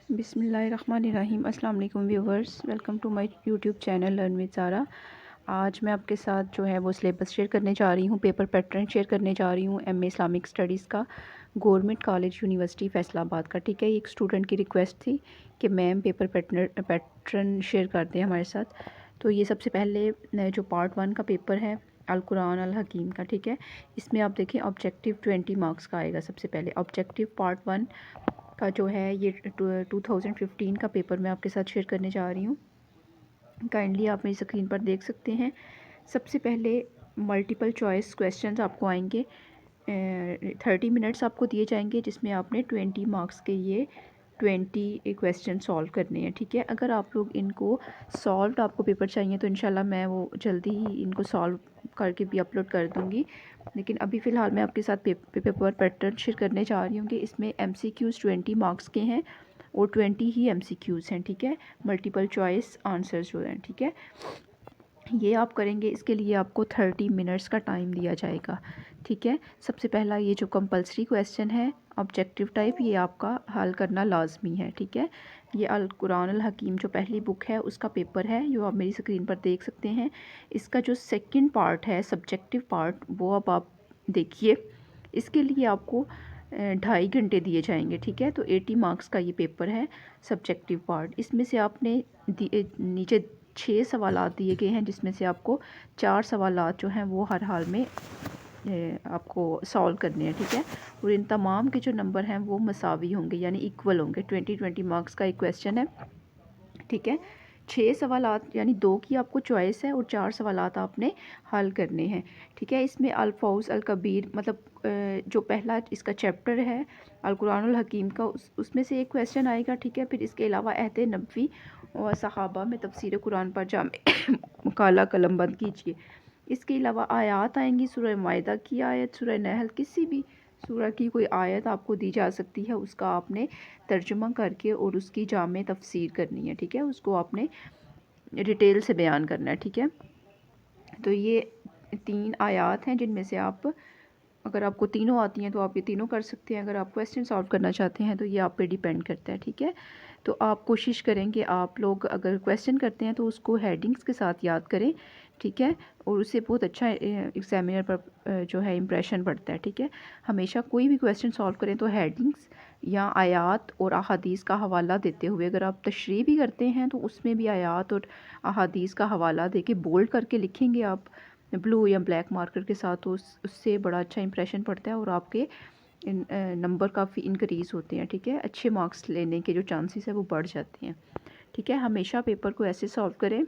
बिस्मिल्लाहिर्रहमानिर्रहीम। अस्सलाम वालेकुम viewers, welcome to my YouTube channel learn with Zara. आज मैं आपके साथ जो है वो सिलेबस शेयर करने जा रही हूँ, पेपर पैटर्न शेयर करने जा रही हूँ एमए इस्लामिक स्टडीज़ का, गवर्नमेंट कॉलेज यूनिवर्सिटी फैसलाबाद का। ठीक है, एक स्टूडेंट की रिक्वेस्ट थी कि मैम पेपर पैटर्न शेयर कर दें हमारे साथ। तो ये सबसे पहले जो पार्ट 1 का पेपर है अल कुरान अल हकीम का, ठीक है, इसमें आप देखें ऑब्जेक्टिव 20 मार्क्स का आएगा। सबसे पहले ऑब्जेक्टिव पार्ट 1 का जो है ये 2015 का पेपर मैं आपके साथ शेयर करने जा रही हूँ। काइंडली आप मेरी स्क्रीन पर देख सकते हैं। सबसे पहले मल्टीपल चॉइस क्वेश्चंस आपको आएंगे। 30 मिनट्स आपको दिए जाएंगे जिसमें आपने 20 मार्क्स के ये 20 क्वेश्चन सॉल्व करने हैं। ठीक है, अगर आप लोग इनको सॉल्व आपको पेपर चाहिए तो इंशाल्लाह मैं वो जल्दी ही इनको सॉल्व करके भी अपलोड कर दूँगी। लेकिन अभी फ़िलहाल मैं आपके साथ पेपर पैटर्न शेयर करने जा रही हूँ कि इसमें MCQs 20 मार्क्स के हैं और 20 ही MCQs हैं। ठीक है, मल्टीपल चॉइस आंसर्स जो हैं। ठीक है, ये आप करेंगे, इसके लिए आपको 30 मिनट्स का टाइम दिया जाएगा। ठीक है, सबसे पहला ये जो कंपलसरी क्वेश्चन है ऑब्जेक्टिव टाइप, ये आपका हल करना लाजमी है। ठीक है, ये अल कुरान अल हकीम जो पहली बुक है उसका पेपर है, जो आप मेरी स्क्रीन पर देख सकते हैं। इसका जो सेकंड पार्ट है सब्जेक्टिव पार्ट, वो अब आप देखिए। इसके लिए आपको 2.5 घंटे दिए जाएंगे। ठीक है, तो 80 मार्क्स का ये पेपर है सब्जेक्टिव पार्ट। इसमें से आपने नीचे 6 सवालात दिए गए हैं जिसमें से आपको 4 सवालात जो हैं वो हर हाल में आपको सॉल्व करने हैं। ठीक है, और इन तमाम के जो नंबर हैं वो मसावी होंगे, यानी इक्वल होंगे। 20 मार्क्स का एक क्वेश्चन है। ठीक है, 6 सवालात यानी 2 की आपको चॉइस है और 4 सवालात आपने हल करने हैं। ठीक है, इसमें अल-फौज़ अल-कबीर मतलब जो पहला इसका चैप्टर है अल कुरान अल हकीम का, उसमें से एक क्वेश्चन आएगा। ठीक है, फिर इसके अलावा अहद नबवी और सहाबा में तफसीर कुरान पर जामे काला कलम बंद कीजिए। इसके अलावा आयत आएंगी, सूरह माइदा की आयत, सूरह नहल, किसी भी सूरह की कोई आयत आपको दी जा सकती है, उसका आपने तर्जुमा करके और उसकी जामे तफसीर करनी है। ठीक है, उसको आपने डिटेल से बयान करना है। ठीक है, तो ये 3 आयत हैं जिनमें से आप, अगर आपको तीनों आती हैं तो आप ये तीनों कर सकते हैं। अगर आप क्वेश्चन सॉल्व करना चाहते हैं तो ये आप पे डिपेंड करता है। ठीक है, तो आप कोशिश करें कि आप लोग अगर क्वेश्चन करते हैं तो उसको हेडिंग्स के साथ याद करें। ठीक है, और उससे बहुत अच्छा एग्जामिनर पर जो है इम्प्रेशन पड़ता है। ठीक है, हमेशा कोई भी क्वेश्चन सॉल्व करें तो हेडिंग्स या आयात और अहादीस का हवाला देते हुए, अगर आप तशरीह भी करते हैं तो उसमें भी आयात और अहादीस का हवाला दे के बोल्ड करके लिखेंगे आप ब्लू या ब्लैक मार्कर के साथ, तो उससे बड़ा अच्छा इंप्रेशन पड़ता है और आपके नंबर काफ़ी इंक्रीज़ होते हैं। ठीक है, अच्छे मार्क्स लेने के जो चांसेस है वो बढ़ जाते हैं। ठीक है, हमेशा पेपर को ऐसे सॉल्व करें,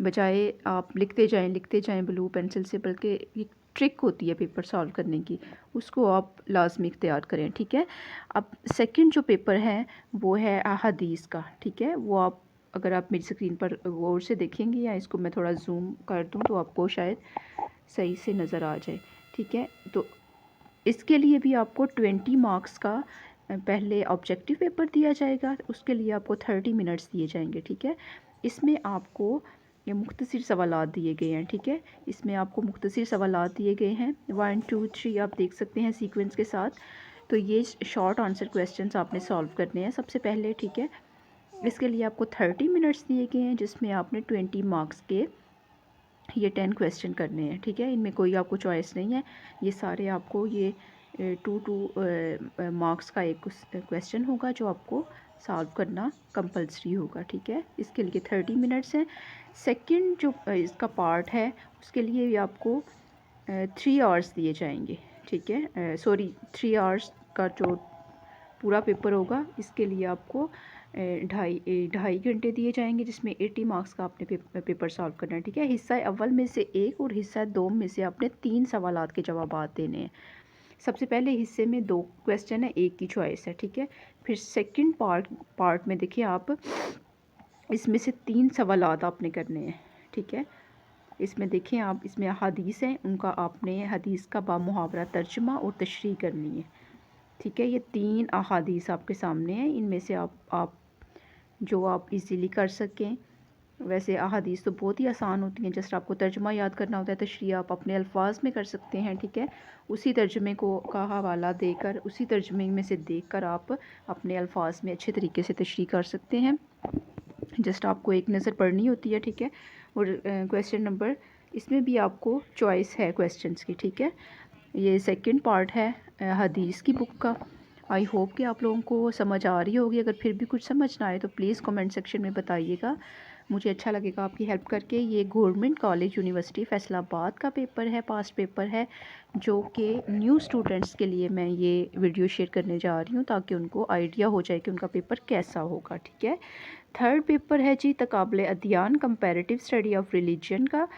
बजाय आप लिखते जाएं ब्लू पेंसिल से, बल्कि एक ट्रिक होती है पेपर सॉल्व करने की, उसको आप लाजमी इख्तियार करें। ठीक है, अब सेकंड जो पेपर है वो है अहादीस का। ठीक है, वो आप अगर आप मेरी स्क्रीन पर गौर से देखेंगे, या इसको मैं थोड़ा जूम कर दूं तो आपको शायद सही से नज़र आ जाए। ठीक है, तो इसके लिए भी आपको 20 मार्क्स का पहले ऑब्जेक्टिव पेपर दिया जाएगा, उसके लिए आपको 30 मिनट्स दिए जाएंगे। ठीक है, इसमें आपको ये मुख्तसर सवालात दिए गए हैं। ठीक है, इसमें आपको मुख्तसर सवालात दिए गए हैं 1 2 3 आप देख सकते हैं सीक्वेंस के साथ। तो ये शॉर्ट आंसर क्वेश्चंस आपने सॉल्व करने हैं सबसे पहले। ठीक है, इसके लिए आपको 30 मिनट्स दिए गए हैं जिसमें आपने 20 मार्क्स के ये 10 क्वेश्चन करने हैं। ठीक है, इनमें कोई आपको चॉइस नहीं है, ये सारे आपको ये 2 मार्क्स का एक क्वेश्चन होगा जो आपको सॉल्व करना कंपलसरी होगा। ठीक है, इसके लिए 30 मिनट्स हैं। सेकंड जो इसका पार्ट है उसके लिए भी आपको 3 आवर्स दिए जाएंगे। ठीक है, सॉरी 3 आवर्स का जो पूरा पेपर होगा इसके लिए आपको ढाई घंटे दिए जाएंगे जिसमें 80 मार्क्स का आपने पेपर सॉल्व करना है। ठीक है, हिस्सा अव्वल में से 1 और हिस्सा 2 में से आपने 3 सवालात के जवाब देने हैं। सबसे पहले हिस्से में 2 क्वेश्चन है, 1 की चॉइस है। ठीक है, फिर सेकंड पार्ट में देखिए आप, इसमें से 3 सवालात आपने करने हैं। ठीक है, इसमें देखें आप, इसमें हदीस हैं, उनका आपने हदीस का बामुहावरा तर्जुमा और तशरीह करनी है। ठीक है, ये 3 अहादीस आपके सामने हैं, इनमें से आप जो आप इजीली कर सकें वैसे अहादीस तो बहुत ही आसान होती हैं, जस्ट आपको तर्जुमा याद करना होता है, तशरीह आप अपने अल्फाज में कर सकते हैं, ठीक है। उसी तर्जुमे को का हवाला देकर, उसी तर्जुमे में से देखकर आप अपने अल्फाज में अच्छे तरीके से तशरीह कर सकते हैं। जस्ट आपको एक नज़र पढ़नी होती है, ठीक है। और क्वेश्चन नंबर, इसमें भी आपको चॉइस है क्वेश्चंस की, ठीक है। ये सेकंड पार्ट है हदीस की बुक का। आई होप कि आप लोगों को समझ आ रही होगी। अगर फिर भी कुछ समझ ना आए तो प्लीज़ कमेंट सेक्शन में बताइएगा, मुझे अच्छा लगेगा आपकी हेल्प करके। ये गवर्नमेंट कॉलेज यूनिवर्सिटी फैसलाबाद का पेपर है, पास्ट पेपर है, जो कि न्यू स्टूडेंट्स के लिए मैं ये वीडियो शेयर करने जा रही हूँ ताकि उनको आइडिया हो जाए कि उनका पेपर कैसा होगा, ठीक है। थर्ड पेपर है जी तकाबले अदयान कंपैरेटिव स्टडी ऑफ रिलीजन का।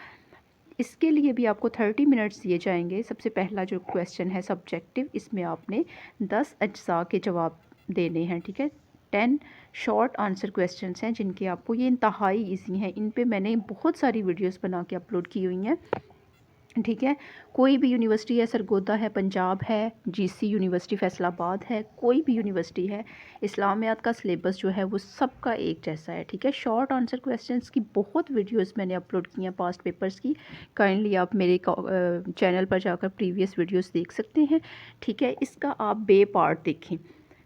इसके लिए भी आपको 30 मिनट्स दिए जाएंगे। सबसे पहला जो क्वेश्चन है सब्जेक्टिव, इसमें आपने 10 अज्जा के जवाब देने हैं, ठीक है। 10 शॉर्ट आंसर क्वेश्चंस हैं जिनके आपको, ये इंतहाई इजी हैं, इन पे मैंने बहुत सारी वीडियोस बना के अपलोड की हुई हैं, ठीक है। कोई भी यूनिवर्सिटी है, सरगोदा है, पंजाब है, जीसी यूनिवर्सिटी फैसलाबाद है, कोई भी यूनिवर्सिटी है, इस्लामियात का सिलेबस जो है वो सबका एक जैसा है, ठीक है। शॉर्ट आंसर क्वेश्चंस की बहुत वीडियोस मैंने अपलोड की हैं पास्ट पेपर्स की। काइंडली आप मेरे चैनल पर जाकर प्रीवियस वीडियोस देख सकते हैं, ठीक है। इसका आप बे पार्ट देखें।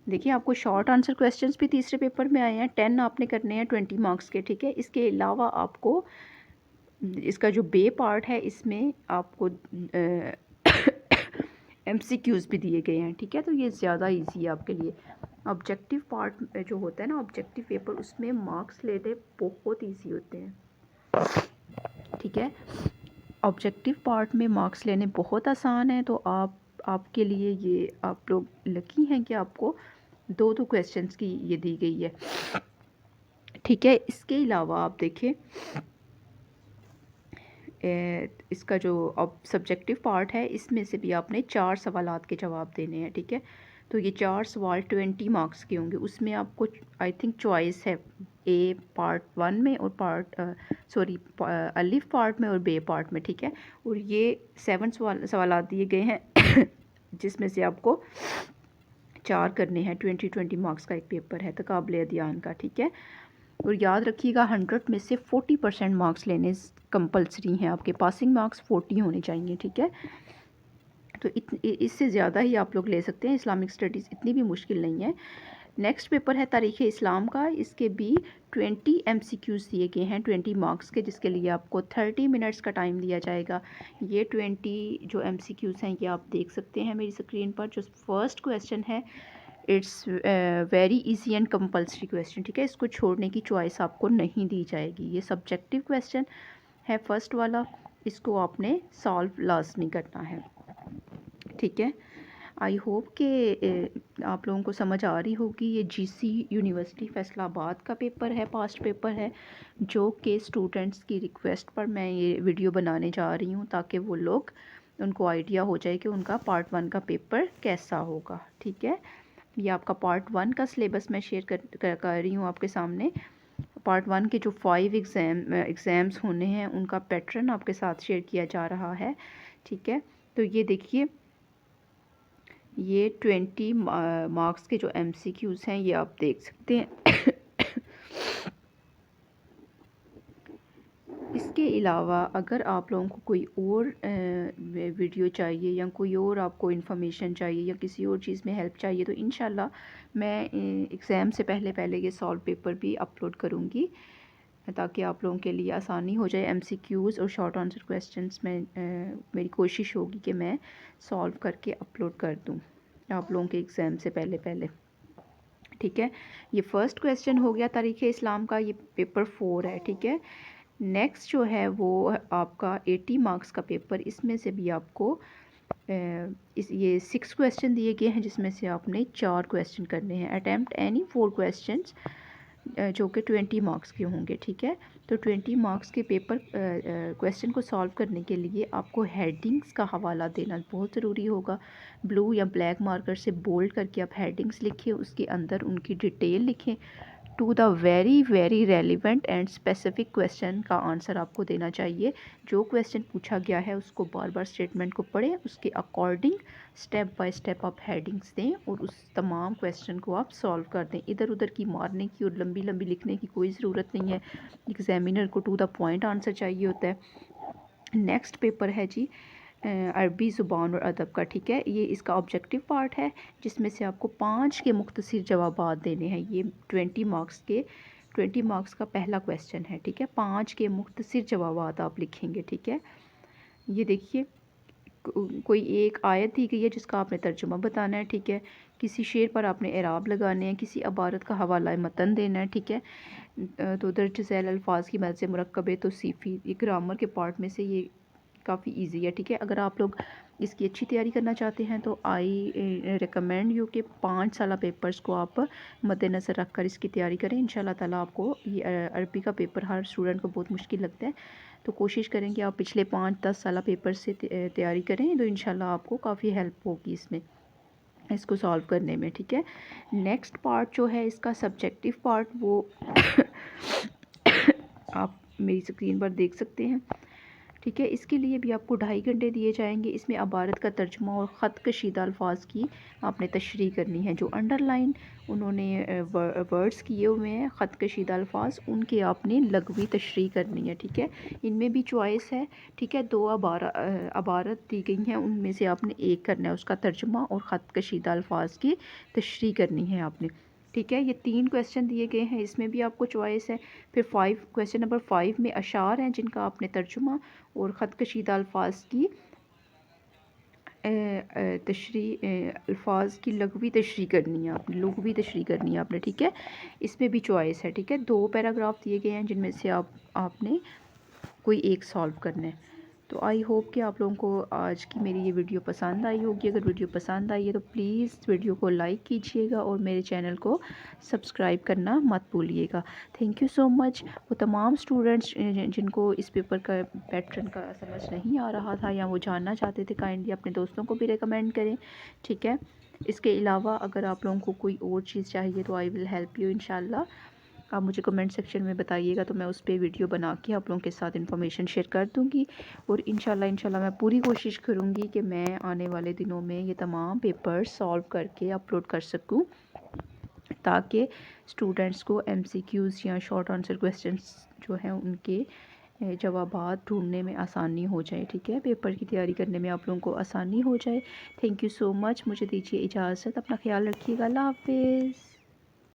देखिए, आपको शॉर्ट आंसर क्वेश्चंस भी तीसरे पेपर में आए हैं, 10 आपने करने हैं 20 मार्क्स के, ठीक है। इसके अलावा आपको इसका जो बे पार्ट है, इसमें आपको MCQs भी दिए गए हैं, ठीक है। तो ये ज़्यादा इजी है आपके लिए। ऑब्जेक्टिव पार्ट जो होता है ना, ऑब्जेक्टिव पेपर, उसमें मार्क्स लेने बहुत इजी होते हैं, ठीक है। ऑब्जेक्टिव पार्ट में मार्क्स लेने बहुत आसान है। तो आपके लिए ये, आप लोग लकी हैं कि आपको दो क्वेश्चंस की ये दी गई है, ठीक है। इसके अलावा आप देखें, इसका जो अब सब्जेक्टिव पार्ट है, इसमें से भी आपने 4 सवालात के जवाब देने हैं, ठीक है। तो ये 4 सवाल 20 मार्क्स के होंगे। उसमें आपको आई थिंक चॉइस है ए पार्ट 1 में और अलिफ पार्ट में और बे पार्ट में, ठीक है। और ये 7 सवालात दिए गए हैं जिसमें से आपको 4 करने हैं। 20 मार्क्स का एक पेपर है तकाबले अदयान का, ठीक है। और याद रखिएगा 100 में से 40% मार्क्स लेने कंपलसरी हैं, आपके पासिंग मार्क्स 40 होने चाहिए, ठीक है। तो इससे ज़्यादा ही आप लोग ले सकते हैं। इस्लामिक स्टडीज़ इतनी भी मुश्किल नहीं है। नेक्स्ट पेपर है तारीख़ इस्लाम का। इसके भी 20 MCQs दिए गए हैं 20 मार्क्स के, जिसके लिए आपको 30 मिनट्स का टाइम दिया जाएगा। ये 20 जो MCQs हैं ये आप देख सकते हैं मेरी स्क्रीन पर। जो फर्स्ट क्वेश्चन है, it's very easy and compulsory question, ठीक है। इसको छोड़ने की चॉइस आपको नहीं दी जाएगी। ये सब्जेक्टिव क्वेश्चन है फर्स्ट वाला, इसको आपने सॉल्व लाजमी करना है, ठीक है। आई होप कि आप लोगों को समझ आ रही होगी। ये जीसी यूनिवर्सिटी फैसलाबाद का पेपर है, पास्ट पेपर है, जो कि स्टूडेंट्स की रिक्वेस्ट पर मैं ये वीडियो बनाने जा रही हूँ ताकि वो लोग, उनको आइडिया हो जाए कि उनका पार्ट 1 का पेपर कैसा होगा, ठीक है। ये आपका पार्ट 1 का सिलेबस मैं शेयर कर रही हूँ आपके सामने। पार्ट 1 के जो 5 एग्ज़ाम्स होने हैं उनका पैटर्न आपके साथ शेयर किया जा रहा है, ठीक है। तो ये देखिए, ये 20 मार्क्स के जो MCQs हैं ये आप देख सकते हैं। इसके अलावा अगर आप लोगों को कोई और वीडियो चाहिए या कोई और आपको इन्फॉर्मेशन चाहिए या किसी और चीज़ में हेल्प चाहिए, तो इंशाल्लाह मैं एग्ज़ाम से पहले ये सॉल्व पेपर भी अपलोड करूँगी ताकि आप लोगों के लिए आसानी हो जाए। MCQs और शॉर्ट आंसर क्वेश्चंस में मेरी कोशिश होगी कि मैं सॉल्व करके अपलोड कर दूँ आप लोगों के एग्ज़ाम से पहले, ठीक है। ये फर्स्ट क्वेश्चन हो गया तारीख़ इस्लाम का, ये पेपर 4 है, ठीक है। नेक्स्ट जो है वो आपका 80 मार्क्स का पेपर। इसमें से भी आपको ये 6 क्वेश्चन दिए गए हैं जिसमें से आपने 4 क्वेश्चन करने हैं। अटैम्प्ट एनी 4 क्वेश्चंस जो कि 20 मार्क्स के होंगे, ठीक है। तो 20 मार्क्स के पेपर क्वेश्चन को सॉल्व करने के लिए आपको हेडिंग्स का हवाला देना बहुत ज़रूरी होगा। ब्लू या ब्लैक मार्कर से बोल्ड करके आप हेडिंग्स लिखें, उसके अंदर उनकी डिटेल लिखें। To the very very relevant and specific question का आंसर आपको देना चाहिए। जो क्वेश्चन पूछा गया है उसको बार बार स्टेटमेंट को पढ़ें, उसके अकॉर्डिंग स्टेप बाय स्टेप आप हेडिंग्स दें और उस तमाम क्वेश्चन को आप सॉल्व कर दें। इधर उधर की मारने की और लंबी लंबी लिखने की कोई ज़रूरत नहीं है। एग्जामिनर को टू द पॉइंट आंसर चाहिए होता है। नेक्स्ट पेपर है जी अरबी ज़ुबान और अदब का, ठीक है। ये इसका ऑब्जेक्टिव पार्ट है जिसमें से आपको 5 के मुख्तसर जवाबात देने हैं। ये 20 मार्क्स का पहला क्वेश्चन है, ठीक है। 5 के मुख्तसर जवाबात आप लिखेंगे, ठीक है। ये देखिए कोई एक आयत दी गई है जिसका आपने तर्जुमा बताना है, ठीक है। किसी शेर पर आपने एराब लगाने हैं, किसी अबारत का हवाला मतन देना है, ठीक है। तो दर्ज झैल अल्फाज की मदद से मुरक्कब तौसीफ़ी, ये ग्रामर के पार्ट में से ये काफ़ी इजी है, ठीक है। अगर आप लोग इसकी अच्छी तैयारी करना चाहते हैं तो आई रिकमेंड यू कि 5 साल पेपर्स को आप मद्देनज़र रख कर इसकी तैयारी करें। इंशाल्लाह ताला आपको ये अरबी का पेपर हर स्टूडेंट को बहुत मुश्किल लगता है, तो कोशिश करें कि आप पिछले 5-10 साल पेपर से तैयारी करें, तो इंशाल्लाह आपको काफ़ी हेल्प होगी इसमें, इसको सॉल्व करने में, ठीक है। नेक्स्ट पार्ट जो है इसका सब्जेक्टिव पार्ट, वो आप मेरी स्क्रीन पर देख सकते हैं, ठीक है। इसके लिए भी आपको 2.5 घंटे दिए जाएंगे। इसमें अबारत का तर्जुमा और ख़त कशीदा अल्फाज की आपने तशरीह करनी है। जो अंडरलाइन उन्होंने वर्ड्स किए हुए हैं ख़त कशीदा अल्फाज, उनके आपने लघवी तशरीह करनी है, ठीक है। इनमें भी चॉइस है, ठीक है। 2 अबारत दी गई हैं, उनमें से आपने एक करना है, उसका तर्जुमा और ख़त कशीदा अल्फाज की तशरीह करनी है आपने, ठीक है। ये 3 क्वेश्चन दिए गए हैं, इसमें भी आपको चॉइस है। फिर क्वेश्चन नंबर 5 में अशार हैं जिनका आपने तर्जुमा और ख़त कशीदा अल्फाज की अल्फाज की लघवी तशरीह करनी है आपने, लघवी तशरीह करनी है आपने, ठीक है। इसमें भी चॉइस है, ठीक है। 2 पैराग्राफ दिए गए हैं जिनमें से आपने कोई एक सॉल्व करना है। तो आई होप कि आप लोगों को आज की मेरी ये वीडियो पसंद आई होगी। अगर वीडियो पसंद आई है तो प्लीज़ वीडियो को लाइक कीजिएगा और मेरे चैनल को सब्सक्राइब करना मत भूलिएगा। Thank you so much. वो तमाम स्टूडेंट्स जिनको इस पेपर का पैटर्न का समझ नहीं आ रहा था या वो जानना चाहते थे, काइंडली अपने दोस्तों को भी रिकमेंड करें, ठीक है। इसके अलावा अगर आप लोगों को कोई और चीज़ चाहिए तो आई विल हेल्प यू इंशाल्लाह। आप मुझे कमेंट सेक्शन में बताइएगा तो मैं उस पर वीडियो बना के आप लोगों के साथ इन्फॉर्मेशन शेयर कर दूँगी। और इंशाल्लाह मैं पूरी कोशिश करूँगी कि मैं आने वाले दिनों में ये तमाम पेपर सॉल्व करके अपलोड कर सकूँ, ताकि स्टूडेंट्स को MCQs या शॉर्ट आंसर क्वेश्चंस जो हैं उनके जवाबात ढूंढने में आसानी हो जाए, ठीक है। पेपर की तैयारी करने में आप लोगों को आसानी हो जाए। Thank you so much. मुझे दीजिए इजाज़त। अपना ख्याल रखिएगा। अल्लाह हाफिज़।